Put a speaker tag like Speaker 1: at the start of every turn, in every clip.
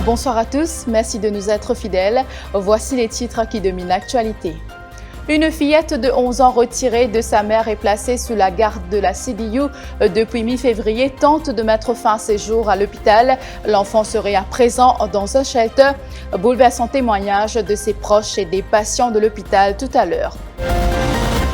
Speaker 1: Bonsoir à tous, merci de nous être fidèles. Voici les titres qui dominent l'actualité. Une fillette de 11 ans retirée de sa mère et placée sous la garde de la CDU depuis mi-février tente de mettre fin à ses jours à l'hôpital. L'enfant serait à présent dans un shelter. Bouleversant témoignage de ses proches et des patients de l'hôpital tout à l'heure.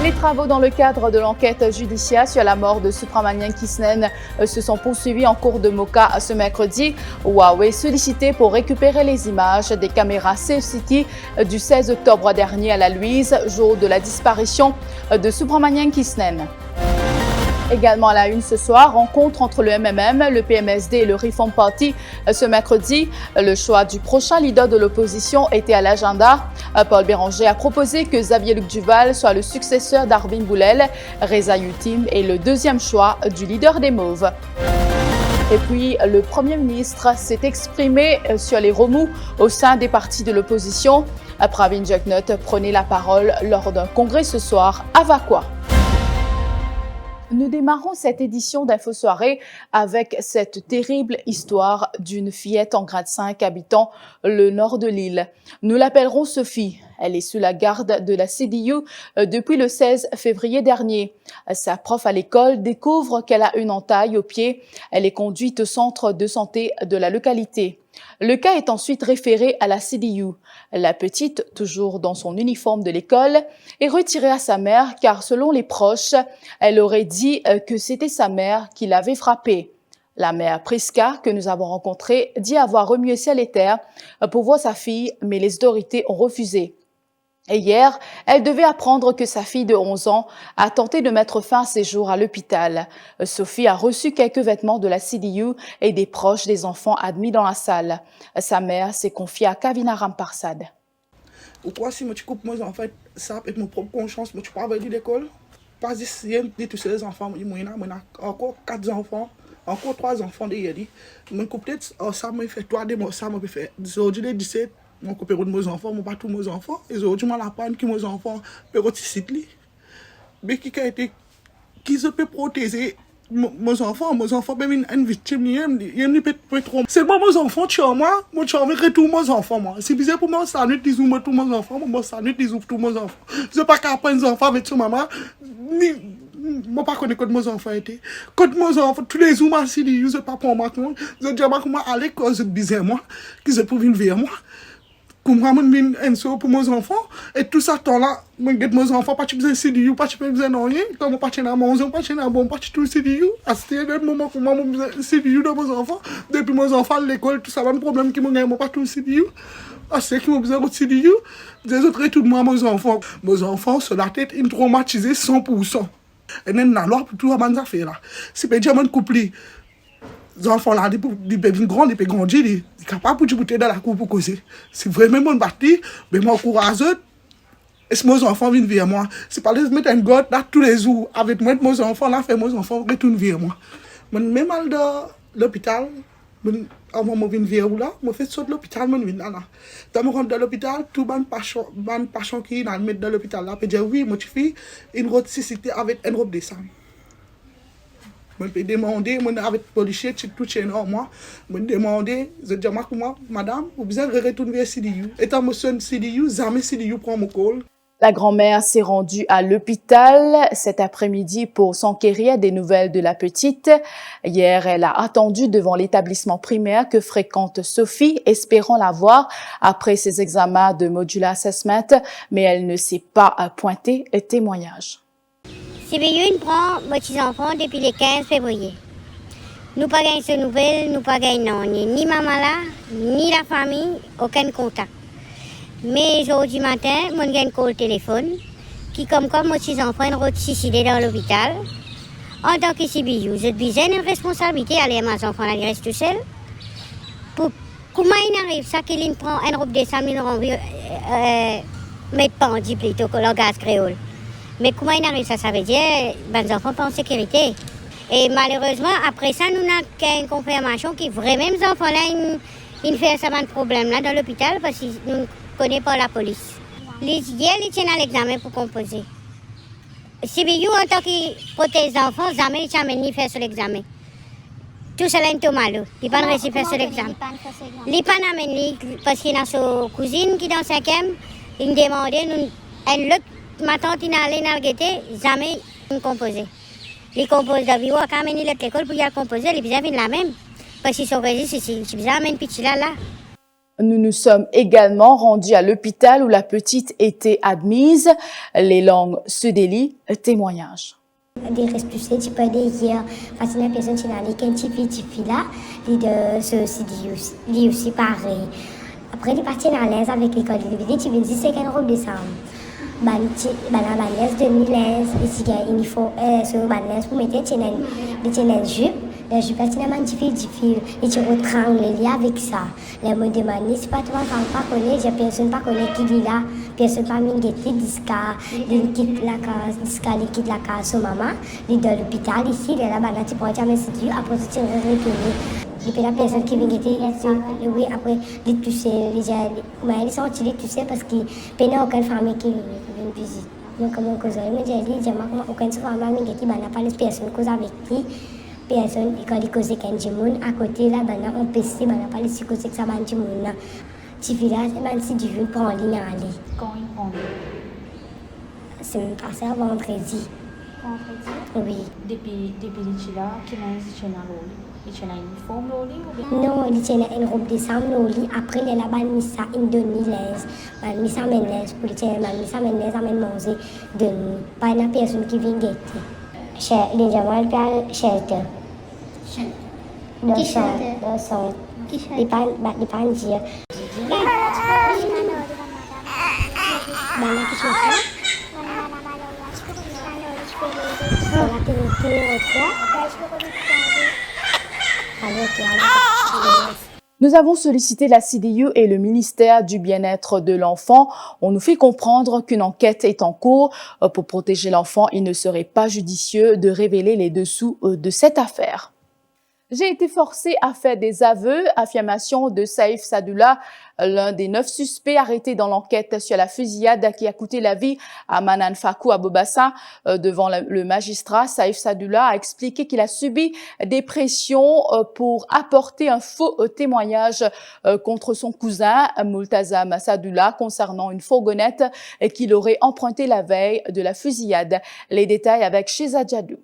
Speaker 1: Les travaux dans le cadre de l'enquête judiciaire sur la mort de Subramanian Kisnen se sont poursuivis en cours de Moka ce mercredi. Huawei sollicité pour récupérer les images des caméras Safe City du 16 octobre dernier à la Louise, jour de la disparition de Subramanian Kisnen. Également à la une ce soir, rencontre entre le MMM, le PMSD et le Reform Party ce mercredi. Le choix du prochain leader de l'opposition était à l'agenda. Paul Béranger a proposé que Xavier-Luc Duval soit le successeur d'Arvin Boulel. Reza Yutim est le deuxième choix du leader des Mauves. Et puis, le Premier ministre s'est exprimé sur les remous au sein des partis de l'opposition. Pravin Jagnot prenait la parole lors d'un congrès ce soir à Vakwa. Nous démarrons cette édition d'Info Soirée avec cette terrible histoire d'une fillette en grade 5 habitant le nord de l'île. Nous l'appellerons Sophie. Elle est sous la garde de la CDU depuis le 16 février dernier. Sa prof à l'école découvre qu'elle a une entaille au pied. Elle est conduite au centre de santé de la localité. Le cas est ensuite référé à la CDU. La petite, toujours dans son uniforme de l'école, est retirée à sa mère car selon les proches, elle aurait dit que c'était sa mère qui l'avait frappée. La mère Priska, que nous avons rencontrée, dit avoir remué ciel et terre pour voir sa fille, mais les autorités ont refusé. Et hier, elle devait apprendre que sa fille de 11 ans a tenté de mettre fin à ses jours à l'hôpital. Sophie a reçu quelques vêtements de la CDU et des proches des enfants admis dans la salle. Sa mère s'est confiée à Kavina Ramparsad.
Speaker 2: Ou quoi si moi tu coupes moi en fait ça peut être mon propre conscience moi tu peux avoir dit l'école pas ici de tous ces enfants moi encore 4 enfants encore 3 enfants derrière dit moi peut-être ça me fait 3 mois ça me fait aujourd'hui les 17 mon copain de mes enfants moi pas tous mes enfants et aujourd'hui moi la panne qui mes enfants péroticite li mais qui a été qui se peut protéger mes enfants même une victime il peut trop c'est moi mes enfants tu as moi tu as retour mes enfants moi c'est bizarre pour moi ça nuit disons moi tous mes enfants moi ça nuit disons tous mes enfants je pas qu'à prendre enfants avec son maman ni moi pas connais quand mes enfants étaient quand mes enfants tous les jours moi si je pas pour moi je dis moi à l'école c'est bizarre moi qui se pour venir vers moi comme vraiment un saut pour mes enfants et tout ça temps là moi get mes enfants pas tu besoin CDU pas tu besoin non rien comme pas tu na maison pas tu na bon pas tu tout CDU à ce moment pour moi besoin CDU dans mes enfants depuis mes enfants à l'école tout ça pas de problème qui me gagne moi pas tout CDU à ce qui me besoin de CDU des autres tout moi mes enfants sur la tête ils traumatisés 100% et même la loi pour tout à ça fait là c'est pas diamant couple les enfants là, ils peuvent grandir, ils sont capables de bouter dans la cour pour causer. C'est vraiment bonne partie, mais moi, courageux, et si mes enfants viennent vers moi, c'est pas les mettre un god là tous les jours, avec moi, mes enfants là, fait mes enfants retournent vers moi. Même mal de l'hôpital, avant de venir vers là, je fais ça de l'hôpital, je viens là. Quand je rentre dans l'hôpital, tout le monde qui est dans l'hôpital là, peut dire oui, moi, tu fais une roticité avec une robe de sang. Je peux demander, avec le policier, tout chez moi, je demander, je dis à moi, madame, vous avez retourné vers CDU. Étant mon son CDU, jamais CDU prend mon call.
Speaker 1: La grand-mère s'est rendue à l'hôpital cet après-midi pour s'enquérir des nouvelles de la petite. Hier, elle a attendu devant l'établissement primaire que fréquente Sophie, espérant la voir après ses examens de modular assessment, mais elle ne s'est pas pointée. Témoignage.
Speaker 3: CBU prend mes petits-enfants depuis le 15 février. Nous pas gagné ces nouvelles, nous pas gagné ni maman là, ni la famille, aucun contact. Mais aujourd'hui matin, moi j'ai un call téléphone qui comme mes petits-enfants ont suicidé dans l'hôpital. En tant que CBU, j'ai besoin d'une responsabilité à aller mes enfants la reste tout seul. Comment il arrive ça qu'il prend une robe de 5 000 mettre pendu plutôt que le gaz créole. Mais comment il arrive ça veut dire que les enfants sont en sécurité. Et malheureusement, après ça, nous n'avons qu'une confirmation que vraiment les enfants-là, ils font ça de problème là dans l'hôpital parce que nous ne connaissons pas la police. Hier, ils tiennent à l'examen pour composer. CBU, en tant que protège les enfants, jamais ils n'amènent ni faire sur l'examen. tout ça là est malo. Il pas réussi faire l'examen. Il pas amené parce qu'il a sa cousine qui dans 5e, il demandait nous ma tante il allait n'arrêter jamais composer. Il compose d'abord quand amener l'école pour y composer, il bien la même parce qu'ils sont réussi c'est bien amener petit là.
Speaker 1: Nous nous sommes également rendus à l'hôpital où la petite était admise. Les langues se délient. Témoignage.
Speaker 3: Des restes tu peux dire facilement personne qui n'a qu'un petit là de ceci dit aussi pareil. Après il partit à l'aise avec l'école de tu veux dire c'est qu'un robe de ça. La balance de 2015 ici il faut sur balance pour mettre une jupe. La jupe est magnifique, et tu retrans les liens avec ça. Les mots de manie, c'est pas toi, pas connaître, personne pas connaître qui est là, personne pas m'inquiéter, disca, il quitte la case, il quitte la case sur maman, il est dans l'hôpital ici, il est là-bas, tu pourras jamais se dire, après tu vas retourner. Et puis la personne qui m'inquiéter, oui, après, il touche, ils sont tirés, tu sais, parce qu'il n'y a aucune famille qui vient visiter. Donc, comme on cause, j'ai dit, j'ai aucune famille m'inquiéter, n'a pas les personnes cause avec qui. Personne quand il cause qu'un à côté là on PC pas les cause que ça ban là tu fais là si du jour pour en ligne aller
Speaker 4: quand il prend
Speaker 3: c'est passé vendredi oui
Speaker 4: depuis là qui n'a une uniforme loli
Speaker 3: non il tient une robe de sam loli après il a ban missa indonesiaise missa menace pour tient missa menace amène manger de pas une personne qui vient guetter chez les gens par shelter Qui son. Di panjir. Banyak kisah.
Speaker 1: Nous avons sollicité la CDU et le ministère du Bien-être de l'enfant. On nous fait comprendre qu'une enquête est en cours. Pour protéger l'enfant, il ne serait pas judicieux de révéler les dessous de cette affaire. J'ai été forcée à faire des aveux, affirmation de Saïf Sadoula, l'un des 9 suspects arrêtés dans l'enquête sur la fusillade qui a coûté la vie à Manan Fakou à Bobassa. Devant le magistrat, Saïf Sadoula a expliqué qu'il a subi des pressions pour apporter un faux témoignage contre son cousin Multazam Sadoula concernant une fourgonnette qu'il aurait empruntée la veille de la fusillade. Les détails avec Sheza Djadou.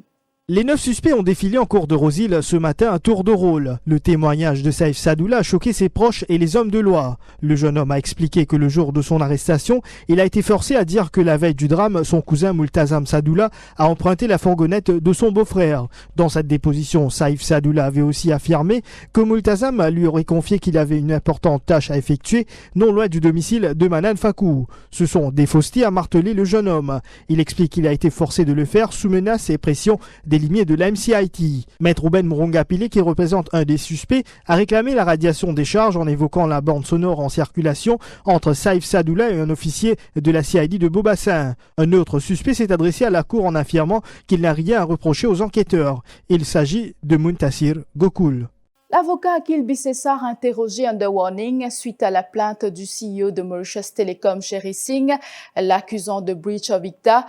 Speaker 5: Les 9 suspects ont défilé en cours de Rosil ce matin à tour de rôle. Le témoignage de Saïf Sadoula a choqué ses proches et les hommes de loi. Le jeune homme a expliqué que le jour de son arrestation, il a été forcé à dire que la veille du drame, son cousin Multazam Sadoula a emprunté la fourgonnette de son beau-frère. Dans cette déposition, Saïf Sadoula avait aussi affirmé que Multazam lui aurait confié qu'il avait une importante tâche à effectuer non loin du domicile de Manan Fakou. Ce sont des faussetés, a martelé le jeune homme. Il explique qu'il a été forcé de le faire sous menace et pression des limiers de la MCIT. Maître Ruben Moronga-Pillé, qui représente un des suspects, a réclamé la radiation des charges en évoquant la bande sonore en circulation entre Saïf Sadoula et un officier de la CID de Beaubassin. Un autre suspect s'est adressé à la cour en affirmant qu'il n'a rien à reprocher aux enquêteurs. Il s'agit de Muntasir Gokul.
Speaker 1: L'avocat Akil Bissessar a interrogé Under Warning suite à la plainte du CEO de Mauritius Telecom, Sherry Singh, l'accusant de breach of ICTA.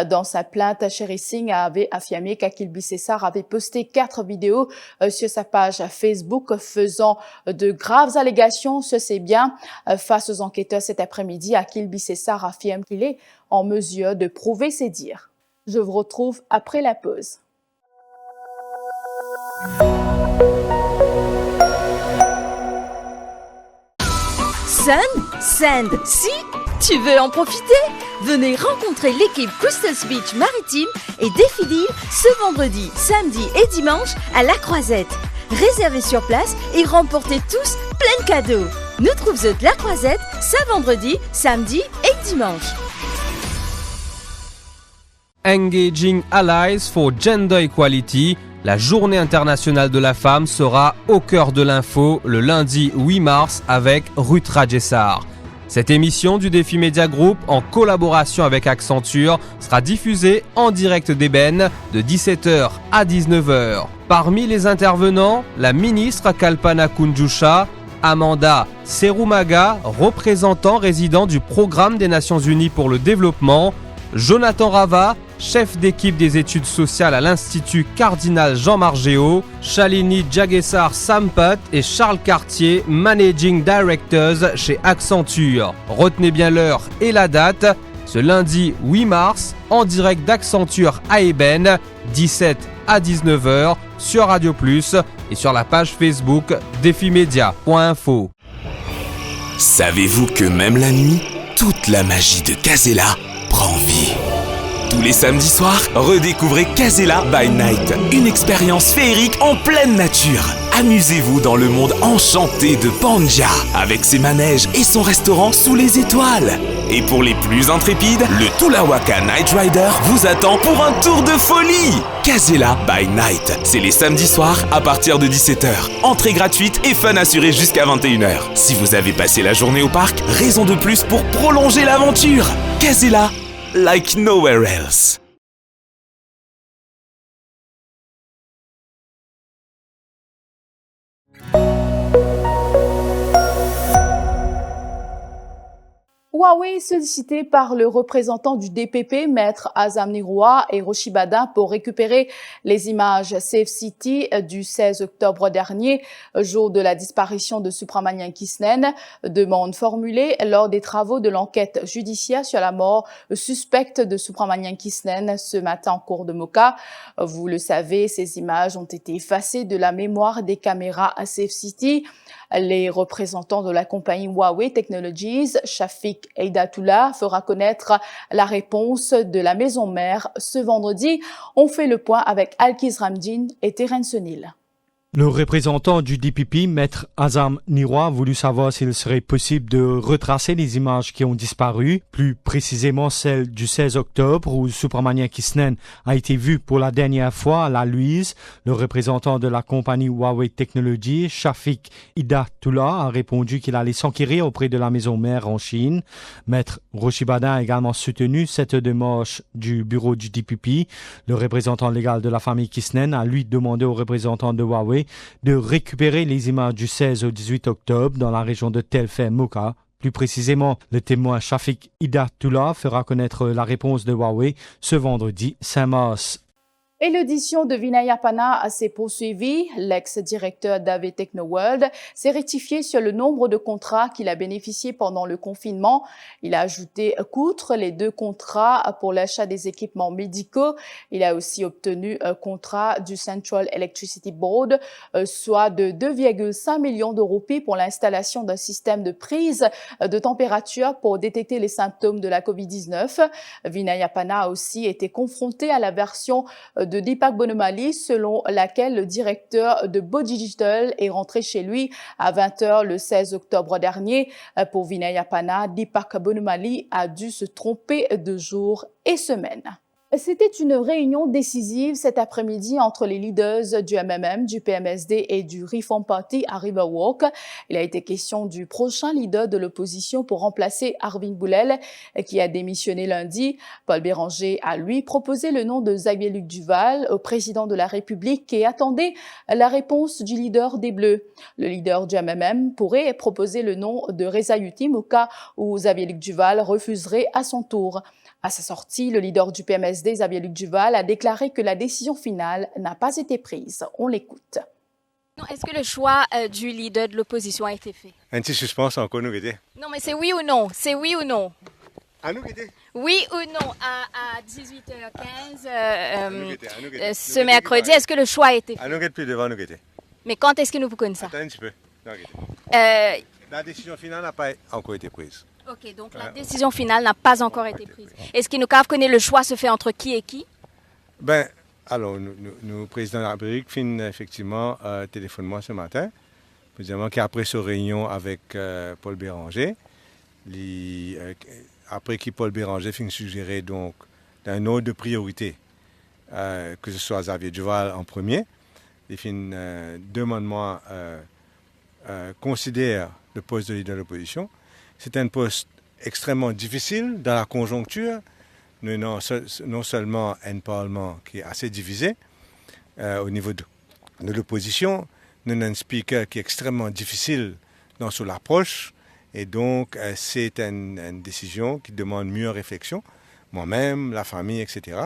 Speaker 1: Dans sa plainte, Sherry Singh avait affirmé qu'Akil Bissessar avait posté 4 vidéos sur sa page Facebook faisant de graves allégations sur ses biens. Face aux enquêteurs cet après-midi, Akil Bissessar affirme qu'il est en mesure de prouver ses dires. Je vous retrouve après la pause.
Speaker 6: Sand, si tu veux en profiter, venez rencontrer l'équipe Crystals Beach Maritime et Défidil ce vendredi, samedi et dimanche à La Croisette. Réservez sur place et remportez tous plein de cadeaux. Nous trouvons La Croisette, ce vendredi, samedi et dimanche.
Speaker 7: Engaging Allies for Gender Equality, la Journée internationale de la femme sera au cœur de l'info le lundi 8 mars avec Ruth Rajessar. Cette émission du Défi Media Group, en collaboration avec Accenture, sera diffusée en direct d'Ébène de 17h à 19h. Parmi les intervenants, la ministre Kalpana Kunjusha, Amanda Serumaga, représentant résident du Programme des Nations Unies pour le développement, Jonathan Rava, chef d'équipe des études sociales à l'Institut Cardinal Jean Margéo, Shalini Jagessar Sampath et Charles Cartier, Managing Directors chez Accenture. Retenez bien l'heure et la date, ce lundi 8 mars, en direct d'Accenture à Eben, 17 à 19h sur Radio Plus et sur la page Facebook defimedia.info.
Speaker 8: Savez-vous que même la nuit, toute la magie de Casella prend vie? Tous les samedis soirs, redécouvrez Casella by Night, une expérience féerique en pleine nature. Amusez-vous dans le monde enchanté de Panja, avec ses manèges et son restaurant sous les étoiles. Et pour les plus intrépides, le Tulawaka Night Rider vous attend pour un tour de folie. Casella by Night, c'est les samedis soirs à partir de 17h. Entrée gratuite et fun assuré jusqu'à 21h. Si vous avez passé la journée au parc, raison de plus pour prolonger l'aventure. Casella, like nowhere else.
Speaker 1: Huawei est sollicité par le représentant du DPP, Maître Azam Niroua et Roshi Badin, pour récupérer les images Safe City du 16 octobre dernier, jour de la disparition de Subramanian Kisnen, demande formulée lors des travaux de l'enquête judiciaire sur la mort suspecte de Subramanian Kisnen ce matin en cours de Moka. Vous le savez, ces images ont été effacées de la mémoire des caméras à Safe City. Les représentants de la compagnie Huawei Technologies, Shafiq Eidatullah, fera connaître la réponse de la maison mère ce vendredi. On fait le point avec Alkiz Ramdin et Terence O'Neill.
Speaker 5: Le représentant du DPP, Maître Azam Niroua, a voulu savoir s'il serait possible de retracer les images qui ont disparu, plus précisément celles du 16 octobre où Subramanian Kisnen a été vu pour la dernière fois à la Louise. Le représentant de la compagnie Huawei Technology, Shafiq Eidatullah, a répondu qu'il allait s'enquérir auprès de la maison mère en Chine. Maître Roshi Badin a également soutenu cette démarche du bureau du DPP. Le représentant légal de la famille Kisnen a lui demandé aux représentants de Huawei de récupérer les images du 16 au 18 octobre dans la région de Telfait Moka. Plus précisément, le témoin Shafiq Eidatullah fera connaître la réponse de Huawei ce vendredi 5 mars.
Speaker 1: Et l'audition de Vinay Appana s'est poursuivie. L'ex-directeur d'AV Technoworld s'est rectifié sur le nombre de contrats qu'il a bénéficié pendant le confinement. Il a ajouté qu'outre les 2 contrats pour l'achat des équipements médicaux, il a aussi obtenu un contrat du Central Electricity Board, soit de 2,5 millions de roupies pour l'installation d'un système de prise de température pour détecter les symptômes de la COVID-19. Vinay Appana a aussi été confronté à la version de Deepak Bonomali, selon laquelle le directeur de Beau Digital est rentré chez lui à 20h le 16 octobre dernier. Pour Vinay Appana, Deepak Bonomali a dû se tromper de jour et semaine. C'était une réunion décisive cet après-midi entre les leaders du MMM, du PMSD et du Reform Party à Riverwalk. Il a été question du prochain leader de l'opposition pour remplacer Arvind Boulel, qui a démissionné lundi. Paul Béranger a lui proposé le nom de Xavier-Luc Duval, au président de la République, et attendait la réponse du leader des Bleus. Le leader du MMM pourrait proposer le nom de Reza Yutim au cas où Xavier-Luc Duval refuserait à son tour. À sa sortie, le leader du PMSD, Xavier-Luc Duval, a déclaré que la décision finale n'a pas été prise. On l'écoute.
Speaker 9: Est-ce que le choix du leader de l'opposition a été fait?
Speaker 10: Un petit suspense encore, nous guetter.
Speaker 9: Non, mais c'est oui ou non? C'est oui ou non?
Speaker 10: À nous guetter.
Speaker 9: Oui ou non? À 18h15 ce mercredi, est-ce que le choix a été fait?
Speaker 10: À nous guetter plus devant nous guetter.
Speaker 9: Mais quand est-ce que nous connaissons ça?
Speaker 10: Attends un petit peu. La décision finale n'a pas encore été prise.
Speaker 9: Ok, donc la décision finale n'a pas encore été prise. Est-ce qu'il nous connaît le choix se fait entre qui et qui?
Speaker 10: Ben, alors, nous président de la République, fin effectivement téléphonement ce matin, précisément qu'après sa réunion avec Paul Béranger, après qui Paul Béranger fin suggérer donc un ordre de priorité, que ce soit Xavier Duval en premier, et fin demande-moi considère le poste de leader de l'opposition. C'est un poste extrêmement difficile dans la conjoncture. Nous avons non seulement un Parlement qui est assez divisé au niveau de l'opposition, nous avons un speaker qui est extrêmement difficile dans son approche. Et donc, c'est une décision qui demande mieux réflexion. moi-même, la famille, etc.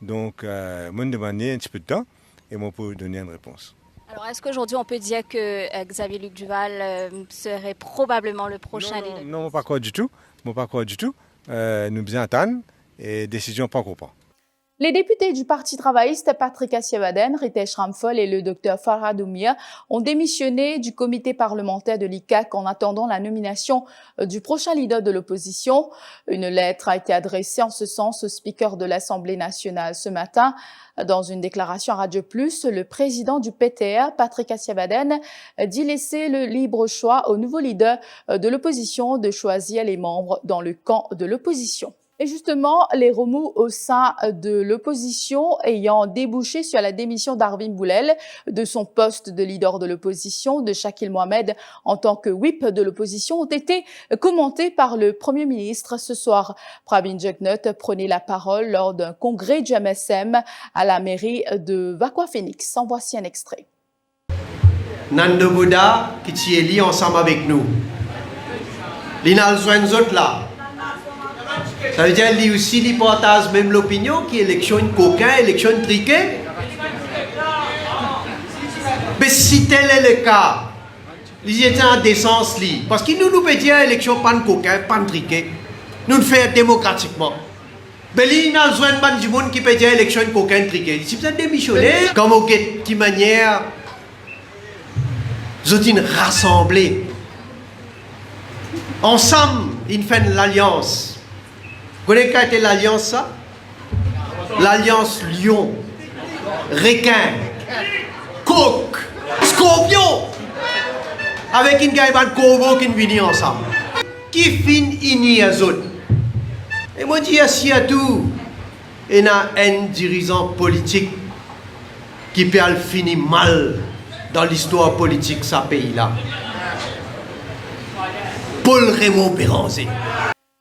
Speaker 10: Donc, moi, me demander un petit peu de temps et moi, pour donner une réponse.
Speaker 9: Alors, est-ce qu'aujourd'hui, on peut dire que Xavier-Luc Duval serait probablement le prochain leader?
Speaker 10: Non, pas quoi du tout. Pas quoi du tout. Nous bien attendre et décision pas encore pas.
Speaker 1: Les députés du Parti travailliste Patrick Assiavaden, Ritesh Ramphal et le Dr Farhad Oumia ont démissionné du comité parlementaire de l'ICAC en attendant la nomination du prochain leader de l'opposition. Une lettre a été adressée en ce sens au speaker de l'Assemblée nationale ce matin. Dans une déclaration à Radio Plus, le président du PTR, Patrick Assiavaden, dit laisser le libre choix au nouveau leader de l'opposition de choisir les membres dans le camp de l'opposition. Et justement, les remous au sein de l'opposition ayant débouché sur la démission d'Arvin Boulel de son poste de leader de l'opposition, de Shakil Mohamed en tant que whip de l'opposition, ont été commentés par le Premier ministre ce soir. Pravin Jugnauth prenait la parole lors d'un congrès du MSM à la mairie de Vakwa Phoenix. En voici un extrait.
Speaker 11: Nando Bouddha qui est lié ensemble avec nous. L'Inal Zouenzot là. Ça veut dire qu'il aussi il partage même l'opinion qui élection coquin, élection triquée. Mais si tel est le cas, ils étaient en décence li. Parce que nous peut dire élection pas coquin, pas triqué. Nous le faisons démocratiquement. Mais il y a besoin de monde qui peut dire élection coquin, triqué. Si vous êtes démissionné, comme au quelle manière, vous êtes rassemblés. Ensemble, ils font l'alliance. Vous connaissez quelle était l'alliance ça? L'alliance lion, requin, coq, scorpion, avec une gaïban corbeau qui vient ensemble. Qui finit ini à zone? Et moi dis assis à tout, il y a un dirigeant politique qui peut finir mal dans l'histoire politique de ce pays-là. Paul Raymond Béranger.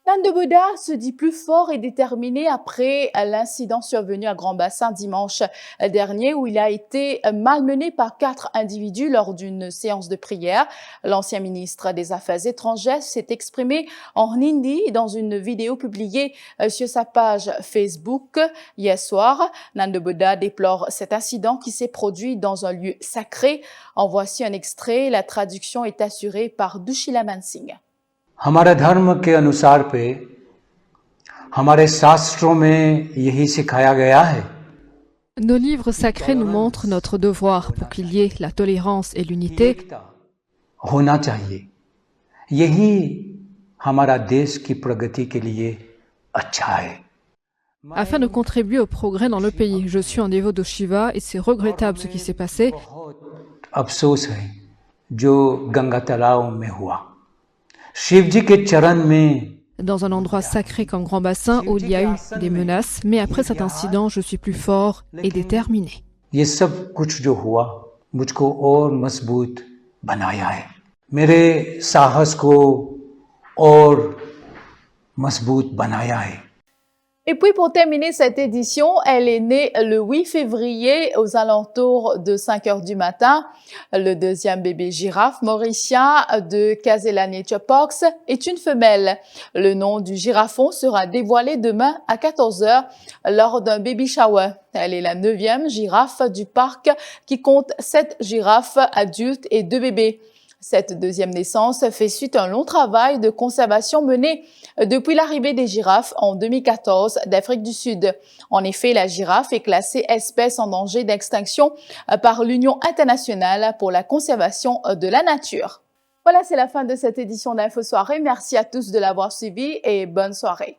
Speaker 1: Nando Bouddha se dit plus fort et déterminé après l'incident survenu à Grand Bassin dimanche dernier où il a été malmené par 4 individus lors d'une séance de prière. L'ancien ministre des Affaires étrangères s'est exprimé en hindi dans une vidéo publiée sur sa page Facebook hier soir. Nando Bouddha déplore cet incident qui s'est produit dans un lieu sacré. En voici un extrait. La traduction est assurée par Dushila Mansingh.
Speaker 12: हमारे धर्म के अनुसार पे हमारे शास्त्रों में यही सिखाया गया है.
Speaker 13: Nos livres sacrés nous montrent notre devoir pour qu'il y ait la tolérance et l'unité.
Speaker 12: होना चाहिए. यही हमारा देश की प्रगति के लिए अच्छा है.
Speaker 13: Afin de contribuer au progrès dans le pays, je suis un dévot de Shiva et c'est regrettable ce qui s'est passé.
Speaker 12: अफसोस है जो गंगा तालाब में हुआ.
Speaker 13: Dans un endroit sacré comme Grand Bassin où il y a eu des menaces, mais après cet incident, je suis plus fort et déterminé.
Speaker 12: ये सब कुछ जो हुआ मुझको और मजबूत बनाया है. मेरे साहस को और मजबूत बनाया है.
Speaker 1: Et puis pour terminer cette édition, elle est née le 8 février aux alentours de 5 heures du matin. Le deuxième bébé girafe mauricien de Casella Nature Parks est une femelle. Le nom du girafon sera dévoilé demain à 14 heures lors d'un baby shower. Elle est la 9e girafe du parc qui compte 7 girafes adultes et 2 bébés. Cette deuxième naissance fait suite à un long travail de conservation mené depuis l'arrivée des girafes en 2014 d'Afrique du Sud. En effet, la girafe est classée espèce en danger d'extinction par l'Union internationale pour la conservation de la nature. Voilà, c'est la fin de cette édition d'Info Soirée. Merci à tous de l'avoir suivi et bonne soirée.